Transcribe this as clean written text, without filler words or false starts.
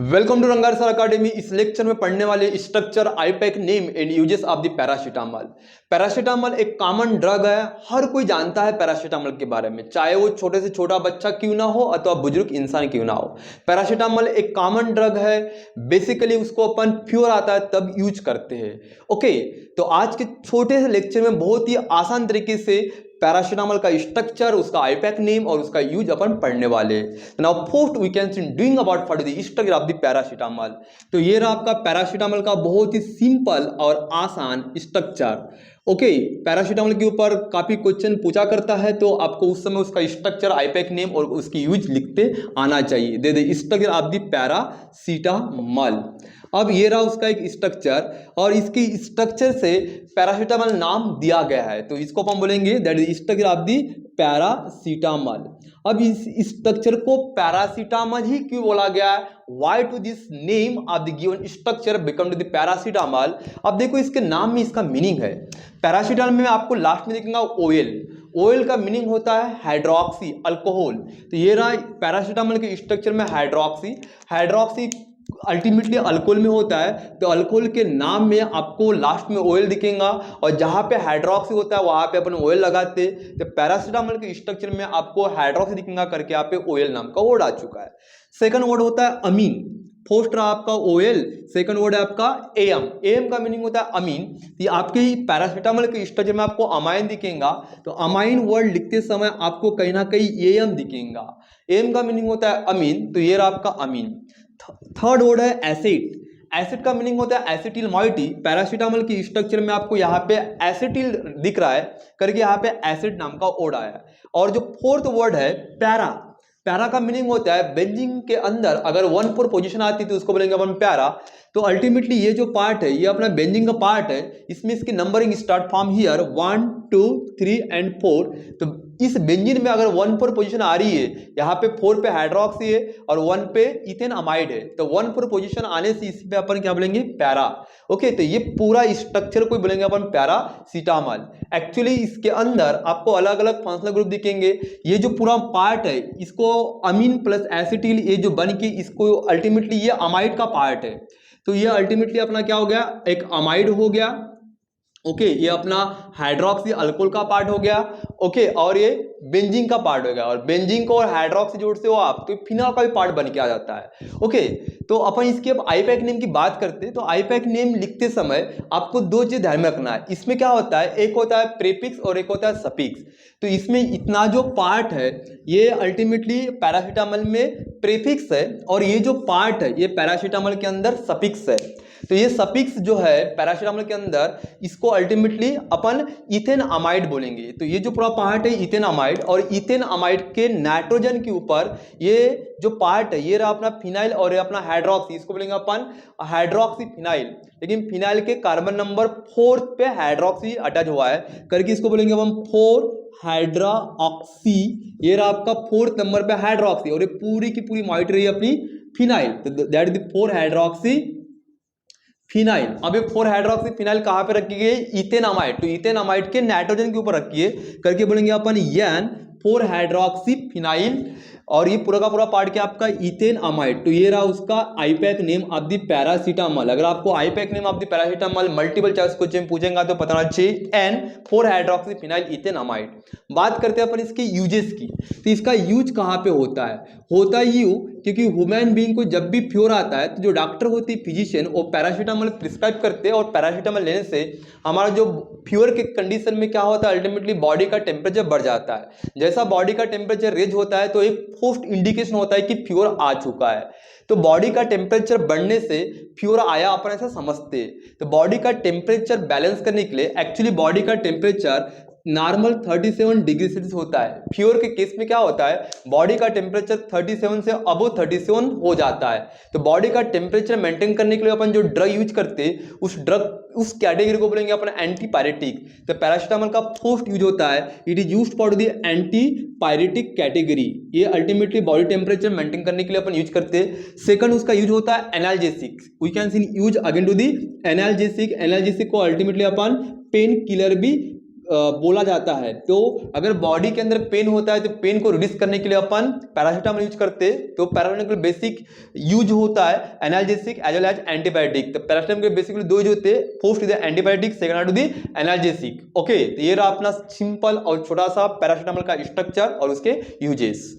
Welcome to Rangar sir academy. इस lecture में पढ़ने वाले structure, IUPAC name and uses of the paracetamol. Paracetamol एक कॉमन ड्रग है, हर कोई जानता है पैरासीटामोल के बारे में, चाहे वो छोटे से छोटा बच्चा क्यों ना हो अथवा बुजुर्ग इंसान क्यों ना हो। पैरासीटामोल एक कॉमन ड्रग है, बेसिकली उसको अपन फीवर आता है तब यूज करते हैं। ओके, तो आज के छोटे से लेक्चर में बहुत ही आसान तरीके से पैरासीटामोल का स्ट्रक्चर, उसका आईपैक नेम और उसका यूज अपन पढ़ने वाले। Now first we can see doing about for the structure of the paracetamol. तो ये रहा आपका पैरासीटामोल का बहुत ही सिंपल और आसान स्ट्रक्चर। ओके, पैरासीटामोल के ऊपर काफी क्वेश्चन पूछा करता है, तो आपको उस समय उसका स्ट्रक्चर, आईपैक नेम और उसकी यूज लिखते आना चाहिए। दे the structure of the paracetamol. अब ये रहा उसका एक स्ट्रक्चर, और इसकी स्ट्रक्चर से पैरासीटामोल नाम दिया गया है, तो इसको हम बोलेंगे that is structure of the paracetamol. अब इस स्ट्रक्चर को पैरासीटामोल ही क्यों बोला गया है? Why to this name of the given structure become to the paracetamol? अब देखो इसके नाम में इसका मीनिंग है। पैरासीटामोल में आपको लास्ट में दिखेगा ओएल। ओएल का मीनिंग होता है हाइड्रोक्सी अल्कोहल। तो ये रहा पैरासीटामोल के स्ट्रक्चर में हाइड्रोक्सी अल्टीमेटली अल्कोहल में होता है, तो अल्कोहल के नाम में आपको लास्ट में ओएल दिखेगा, और जहां पे हाइड्रोक्सी होता है वहां पे अपन ओएल लगाते। तो पैरासीटामोल के स्ट्रक्चर में आपको हाइड्रोक्सी दिखेगा करके यहाँ पे ओएल नाम का वर्ड आ चुका है। सेकंड वर्ड होता है अमीन। फर्स्ट रहा आपका ओएल, सेकंड वर्ड है आपका एएम। एएम का मीनिंग होता है अमीन। ये आपके पैरासीटामोल के स्ट्रक्चर में आपको अमाइन दिखेगा, तो अमाइन वर्ड लिखते समय आपको कहीं ना कहीं एएम दिखेगा। एएम का मीनिंग होता है अमीन, तो ये रहा आपका अमीन। थर्ड वर्ड है एसिड। एसिड का मीनिंग होता है एसिटिल मॉइटी। पैरासीटामोल की स्ट्रक्चर में आपको यहाँ पे एसिटिल दिख रहा है करके यहाँ पे एसिड नाम का वर्ड आया। और जो फोर्थ वर्ड है पैरा। पैरा का मीनिंग होता है बेंजीन के अंदर अगर 1,4 पोजीशन आती तो उसको बोलेंगे अपन पैरा। तो अल्टीमेटली ये जो पार्ट है ये अपना बेंजीन का पार्ट है, इसमें इसकी numbering start from here 1 2 3 and 4। तो इस बेंजीन में अगर 1,4 पोजीशन आ रही है, यहाँ पे 4 पे हाइड्रोक्सी है और 1 पे इथेन अमाइड है, तो 1,4 पोजीशन आने से इस पे अपन क्या बोलेंगे? पैरा। ओके, तो ये पूरा स्ट्रक्चर को बोलेंगे अपन पैरासीटामोल। एक्चुअली इसके अंदर आपको अलग अलग फंक्शनल ग्रुप दिखेंगे। ये जो पूरा पार्ट है इसको अमीन प्लस एसिटिल ये जो बन के इसको अल्टीमेटली ये अमाइड का पार्ट है, तो ये अल्टीमेटली अपना क्या हो गया? एक अमाइड हो गया। ओके, ये अपना हाइड्रोक्सी अल्कोहल का पार्ट हो गया। ओके, और ये बेंजीन का पार्ट हो गया, और बेंजीन को और हाइड्रोक्सी जोड़ते हो आप तो फिनॉल का भी पार्ट बन के आ जाता है। ओके, तो अपन इसके अब आईपैक नेम की बात करते हैं। तो आईपैक नेम लिखते समय आपको दो चीज ध्यान में रखना है। इसमें क्या होता है, एक होता है प्रीफिक्स और एक होता है सफिक्स। तो इसमें इतना जो पार्ट है ये अल्टीमेटली पैरासीटामोल में प्रीफिक्स है, और ये जो पार्ट है ये पैरासीटामोल के अंदर सफिक्स है। तो ये सफिक्स जो है पैरासीटामोल के अंदर, इसको अल्टीमेटली अपन इथेन अमाइड बोलेंगे। तो ये जो पूरा पार्ट है इथेन अमाइड, और इथेन अमाइड के नाइट्रोजन के ऊपर ये जो पार्ट है ये रहा अपना फिनाइल और ये अपना हाइड्रोक्सी, इसको बोलेंगे अपन हाइड्रोक्सी फिनाइल। लेकिन फिनाइल के कार्बन नंबर 4 पे हाइड्रोक्सी अटैच हुआ है करके इसको बोलेंगे अपन 4 हाइड्रोक्सी। ये रहा आपका 4th नंबर पे हाइड्रोक्सी, और ये पूरी की पूरी मॉइट रही अपनी फिनाइल, तो that is the 4 hydroxy phenyl. अब ये 4 हाइड्रोक्सी फिनाइल कहां पे रखी गई? Ethane amide. तो इथेन अमाइड के नाइट्रोजन के ऊपर रखिए करके बोलेंगे अपन एन 4 हाइड्रोक्सी फिनाइल, और ये पूरा का पूरा पार्ट क्या आपका? Ethane amide. तो ये रहा उसका IUPAC name of the paracetamol. अगर आपको IUPAC name of the paracetamol multiple choice question पूछेगा तो पता होना चाहिए N 4 hydroxy phenyl ethane amide. बात करते हैं अपन इसके यूजेस की। तो इसका यूज कहाँ पे होता है? होता ही क्योंकि ह्यूमन बीइंग को जब भी फीवर आता है तो जो डॉक्टर होती है, फिजिशियन, वो पैरासीटामोल प्रिस्क्राइब करते हैं, और पैरासीटामोल लेने से हमारा जो फीवर के कंडीशन में क्या होता है, अल्टीमेटली बॉडी का टेम्परेचर बढ़ जाता है। जैसा बॉडी का टेम्परेचर रेज होता है तो एक फर्स्ट इंडिकेशन होता है कि फीवर आ चुका है। तो बॉडी का टेम्परेचर बढ़ने से फीवर आया अपन ऐसा समझते हैं। तो बॉडी का टेम्परेचर बैलेंस करने के लिए एक्चुअली बॉडी का टेम्परेचर नॉर्मल 37 डिग्री सेल्सियस होता है। फीवर के केस में क्या होता है, बॉडी का टेम्परेचर 37 से अबव 37 हो जाता है। तो बॉडी का टेम्परेचर मेंटेन करने के लिए अपन जो ड्रग यूज करते हैं उस कैटेगरी को बोलेंगे अपन एंटीपायरेटिक। तो पैरासीटामोल का फर्स्ट यूज होता है, it is used for the antipyretic category. ये अल्टीमेटली बॉडी टेम्परेचर मेंटेन करने के लिए अपन यूज करते हैं। सेकंड उसका यूज होता है analgesic. We can see use again to the analgesic. Analgesic को अल्टीमेटली अपन पेन किलर भी बोला जाता है। तो अगर बॉडी के अंदर पेन होता है तो पेन को रिड्यूस करने के लिए अपन पैरासीटामोल यूज करते हैं। तो पैरासीटामोल बेसिक यूज होता है analgesic as well as antibiotic. तो पैरासीटामोल के बेसिकली दो यूज होते हैं, first is the antibiotic, second are to the analgesic. Okay, तो ये रहा अपना सिंपल और छोटा सा पैरासीटामोल का स्ट्रक्चर और उसके यूजेस।